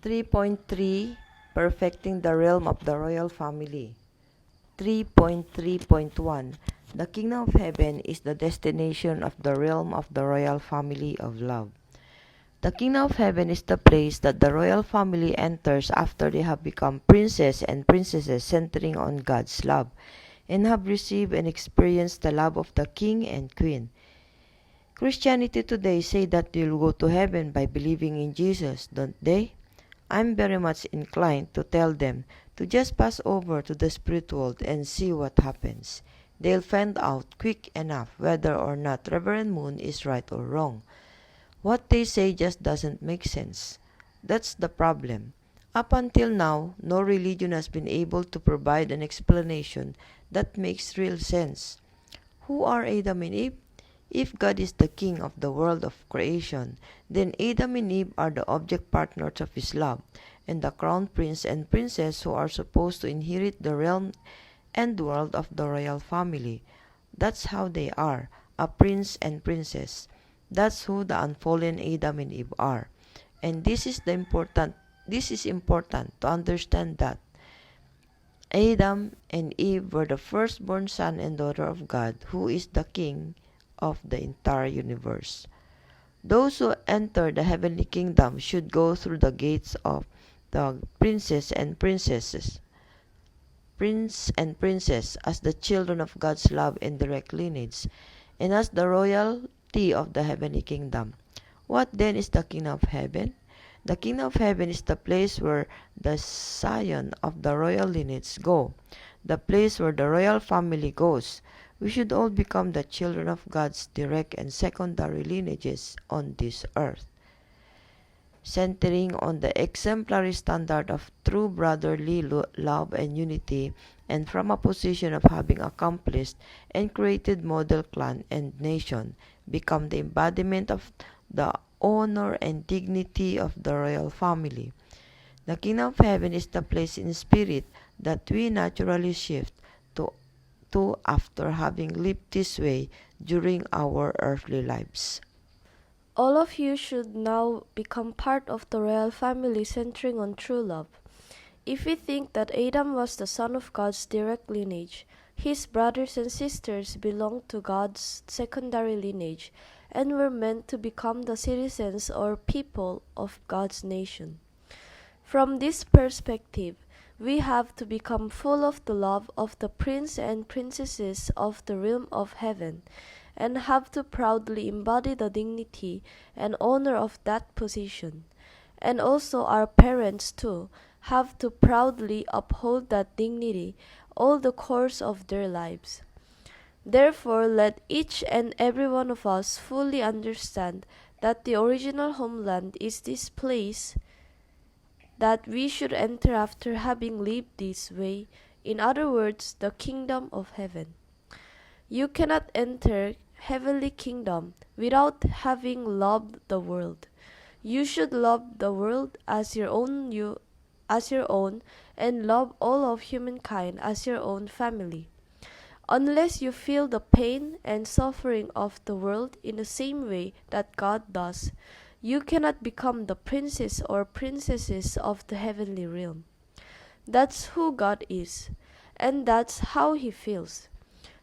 3.3 Perfecting the Realm of the Royal Family. 3.3.1 The Kingdom of Heaven is the destination of the realm of the royal family of love. The Kingdom of Heaven is the place that the royal family enters after they have become princes and princesses centering on God's love and have received and experienced the love of the King and Queen. Christianity today say that you'll go to heaven by believing in Jesus, don't they? I'm very much inclined to tell them to just pass over to the spirit world and see what happens. They'll find out quick enough whether or not Reverend Moon is right or wrong. What they say just doesn't make sense. That's the problem. Up until now, no religion has been able to provide an explanation that makes real sense. Who are Adam and Eve? If God is the king of the world of creation, then Adam and Eve are the object partners of his love, and the crown prince and princess who are supposed to inherit the realm and world of the royal family. That's how they are, a prince and princess. That's who the unfallen Adam and Eve are. And this is important to understand that Adam and Eve were the firstborn son and daughter of God, who is the king of the entire universe. Those who enter the heavenly kingdom should go through the gates of the prince and princess as the children of God's love and direct lineage, and as the royalty of the heavenly kingdom. What then is the kingdom of heaven? The kingdom of heaven is the place where the scion of the royal lineage go, the place where the royal family goes. We should all become the children of God's direct and secondary lineages on this earth, centering on the exemplary standard of true brotherly love and unity, and from a position of having accomplished and created model clan and nation, become the embodiment of the honor and dignity of the royal family. The kingdom of heaven is the place in spirit that we naturally shift to after having lived this way during our earthly lives. All of you should now become part of the royal family centering on true love. If we think that Adam was the son of God's direct lineage, his brothers and sisters belonged to God's secondary lineage and were meant to become the citizens or people of God's nation. From this perspective, we have to become full of the love of the prince and princesses of the realm of heaven, and have to proudly embody the dignity and honor of that position. And also our parents too have to proudly uphold that dignity all the course of their lives. Therefore, let each and every one of us fully understand that the original homeland is this place that we should enter after having lived this way, in other words, the kingdom of heaven. You cannot enter heavenly kingdom without having loved the world. You should love the world as your own, and love all of humankind as your own family. Unless you feel the pain and suffering of the world in the same way that God does, you cannot become the princes or princesses of the heavenly realm. That's who God is, and that's how He feels.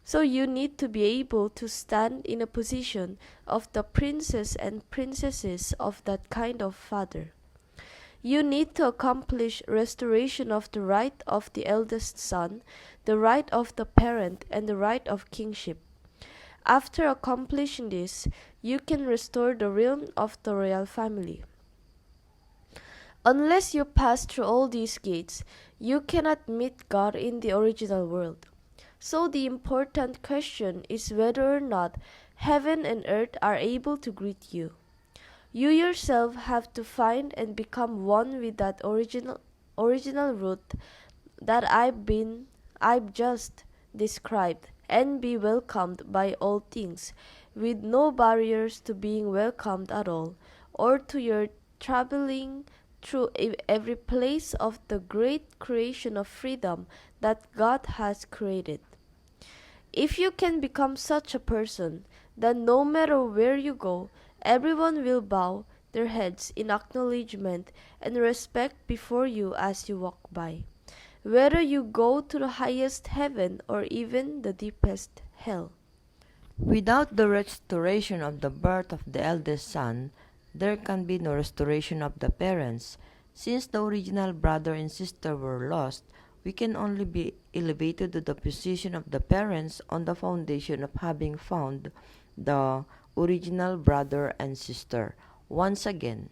So you need to be able to stand in a position of the princes and princesses of that kind of father. You need to accomplish restoration of the right of the eldest son, the right of the parent, and the right of kingship. After accomplishing this, you can restore the realm of the royal family. Unless you pass through all these gates, you cannot meet God in the original world. So the important question is whether or not heaven and earth are able to greet you. You yourself have to find and become one with that original root that I've just described, and be welcomed by all things, with no barriers to being welcomed at all, or to your traveling through every place of the great creation of freedom that God has created. If you can become such a person, then no matter where you go, everyone will bow their heads in acknowledgement and respect before you as you walk by, whether you go to the highest heaven or even the deepest hell. Without the restoration of the birth of the eldest son, there can be no restoration of the parents. Since the original brother and sister were lost, we can only be elevated to the position of the parents on the foundation of having found the original brother and sister. Once again,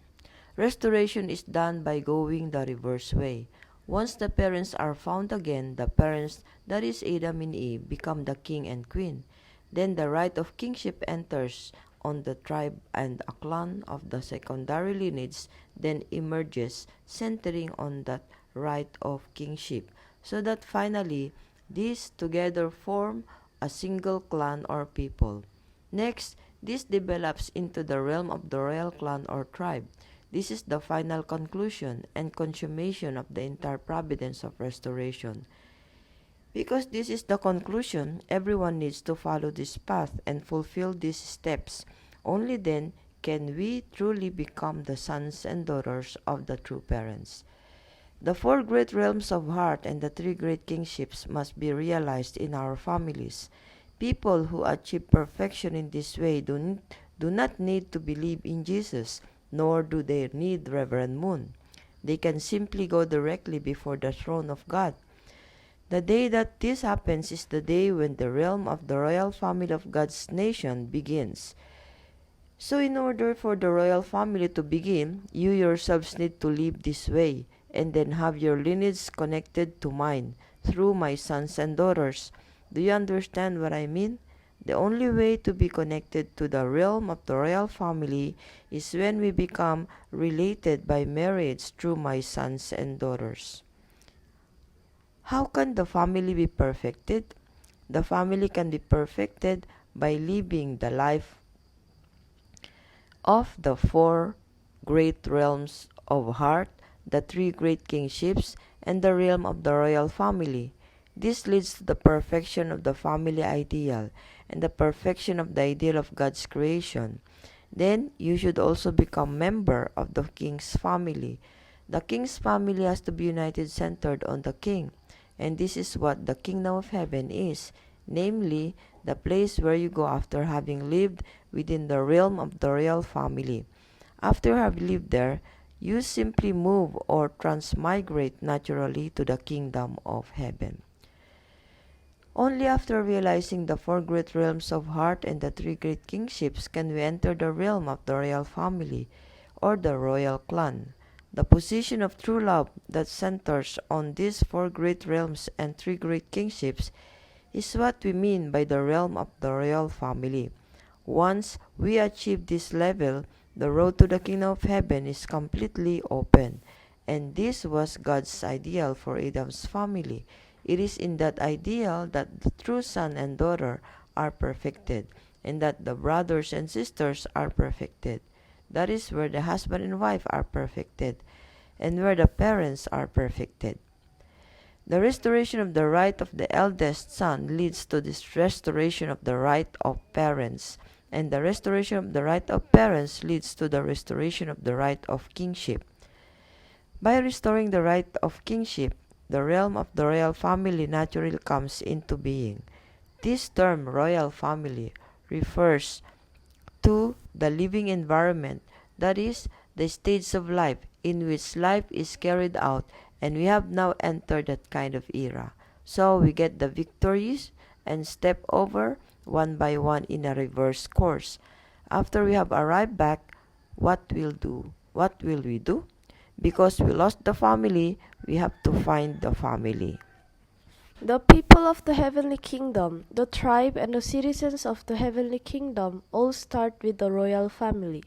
restoration is done by going the reverse way. Once the parents are found again, the parents, that is Adam and Eve, become the king and queen. Then the right of kingship enters on the tribe, and a clan of the secondary lineage then emerges, centering on that right of kingship, so that finally these together form a single clan or people. Next, this develops into the realm of the royal clan or tribe. This is the final conclusion and consummation of the entire providence of restoration. Because this is the conclusion, everyone needs to follow this path and fulfill these steps. Only then can we truly become the sons and daughters of the true parents. The four great realms of heart and the three great kingships must be realized in our families. People who achieve perfection in this way do not need to believe in Jesus, nor do they need Reverend Moon. They can simply go directly before the throne of God. The day that this happens is the day when the realm of the royal family of God's nation begins. So in order for the royal family to begin, you yourselves need to live this way, and then have your lineage connected to mine, through my sons and daughters. Do you understand what I mean? The only way to be connected to the realm of the royal family is when we become related by marriage through my sons and daughters. How can the family be perfected? The family can be perfected by living the life of the four great realms of heart, the three great kingships, and the realm of the royal family. This leads to the perfection of the family ideal and the perfection of the ideal of God's creation. Then you should also become member of the king's family. The king's family has to be united, centered on the king. And this is what the kingdom of heaven is, namely, the place where you go after having lived within the realm of the royal family. After you have lived there, you simply move or transmigrate naturally to the kingdom of heaven. Only after realizing the four great realms of heart and the three great kingships can we enter the realm of the royal family, or the royal clan. The position of true love that centers on these four great realms and three great kingships is what we mean by the realm of the royal family. Once we achieve this level, the road to the kingdom of heaven is completely open. And this was God's ideal for Adam's family. It is in that ideal that the true son and daughter are perfected, and that the brothers and sisters are perfected. That is where the husband and wife are perfected, and where the parents are perfected. The restoration of the right of the eldest son leads to this restoration of the right of parents, and the restoration of the right of parents leads to the restoration of the right of kingship. By restoring the right of kingship, the realm of the royal family naturally comes into being. This term, royal family, refers to the living environment, that is, the stage of life in which life is carried out, and we have now entered that kind of era. So we get the victories and step over one by one in a reverse course. After we have arrived back, what will do? What will we do? Because we lost the family, we have to find the family. The people of the heavenly kingdom, the tribe and the citizens of the heavenly kingdom all start with the royal family.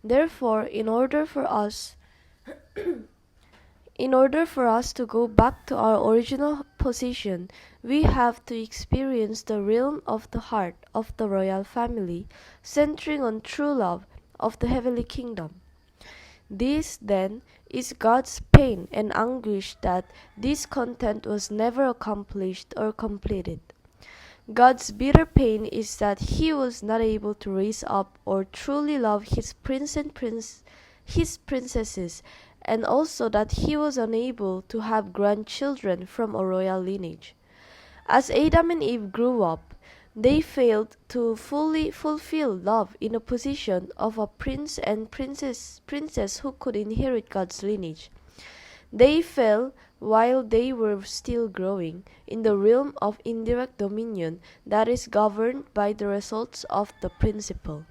Therefore, in order for us to go back to our original position, we have to experience the realm of the heart of the royal family, centering on true love of the heavenly kingdom. This, then, is God's pain and anguish that this content was never accomplished or completed. God's bitter pain is that he was not able to raise up or truly love his his princesses, and also that he was unable to have grandchildren from a royal lineage. As Adam and Eve grew up, they failed to fully fulfill love in a position of a prince and princess who could inherit God's lineage. They fell while they were still growing in the realm of indirect dominion that is governed by the results of the principle.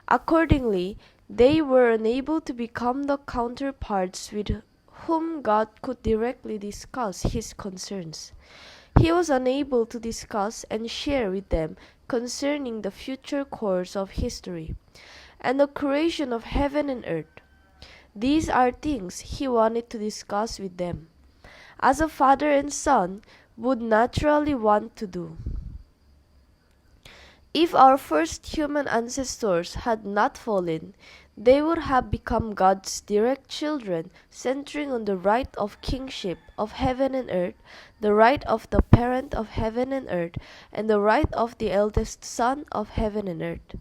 Accordingly, they were unable to become the counterparts with whom God could directly discuss his concerns. He was unable to discuss and share with them concerning the future course of history and the creation of heaven and earth. These are things he wanted to discuss with them, as a father and son would naturally want to do. If our first human ancestors had not fallen, they would have become God's direct children, centering on the right of kingship of heaven and earth, the right of the parent of heaven and earth, and the right of the eldest son of heaven and earth.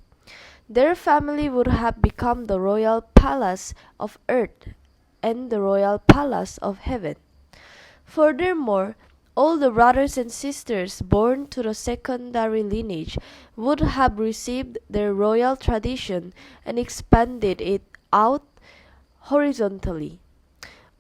Their family would have become the royal palace of earth and the royal palace of heaven. Furthermore, all the brothers and sisters born to the secondary lineage would have received their royal tradition and expanded it out horizontally.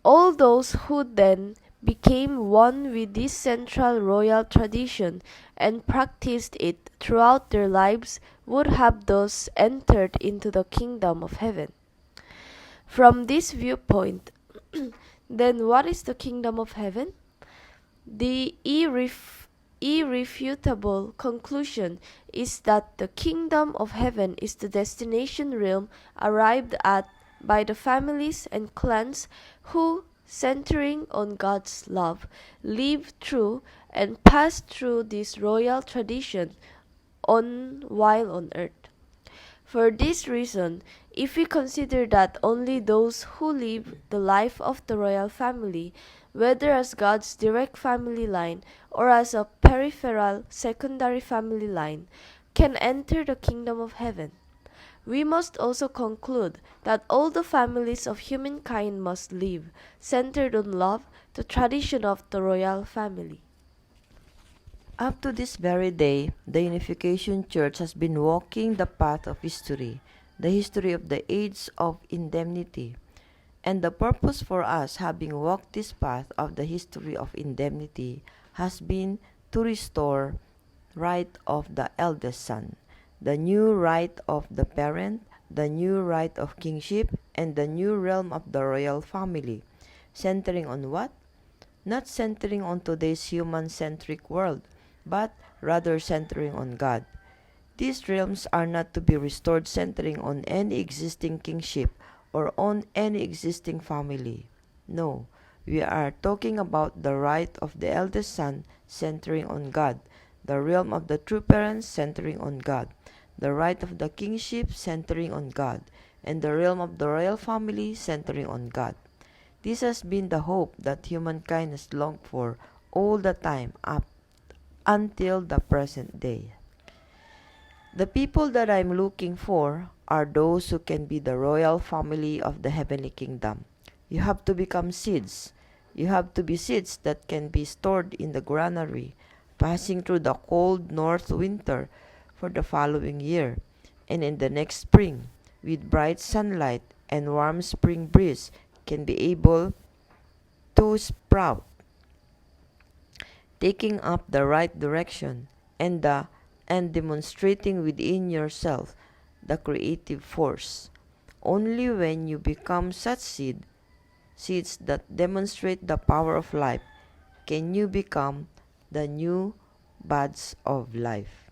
All those who then became one with this central royal tradition and practiced it throughout their lives would have thus entered into the kingdom of heaven. From this viewpoint, then what is the kingdom of heaven? The irrefutable conclusion is that the kingdom of heaven is the destination realm arrived at by the families and clans who, centering on God's love, live through and pass through this royal tradition while on earth. For this reason, if we consider that only those who live the life of the royal family, whether as God's direct family line or as a peripheral secondary family line, can enter the kingdom of heaven, we must also conclude that all the families of humankind must live, centered on love, the tradition of the royal family. Up to this very day, the Unification Church has been walking the path of history, the history of the age of indemnity. And the purpose for us having walked this path of the history of indemnity has been to restore right of the eldest son, the new right of the parent, the new right of kingship, and the new realm of the royal family, centering on what? Not centering on today's human-centric world, but rather centering on God. These realms are not to be restored centering on any existing kingship or on any existing family. No, we are talking about the right of the eldest son centering on God, the realm of the true parents centering on God, the right of the kingship centering on God, and the realm of the royal family centering on God. This has been the hope that humankind has longed for all the time up until the present day. The people that I'm looking for are those who can be the royal family of the heavenly kingdom. You have to become seeds. You have to be seeds that can be stored in the granary, passing through the cold north winter for the following year, and in the next spring, with bright sunlight and warm spring breeze, can be able to sprout, taking up the right direction and demonstrating within yourself the creative force. Only when you become such seeds that demonstrate the power of life, can you become the new buds of life.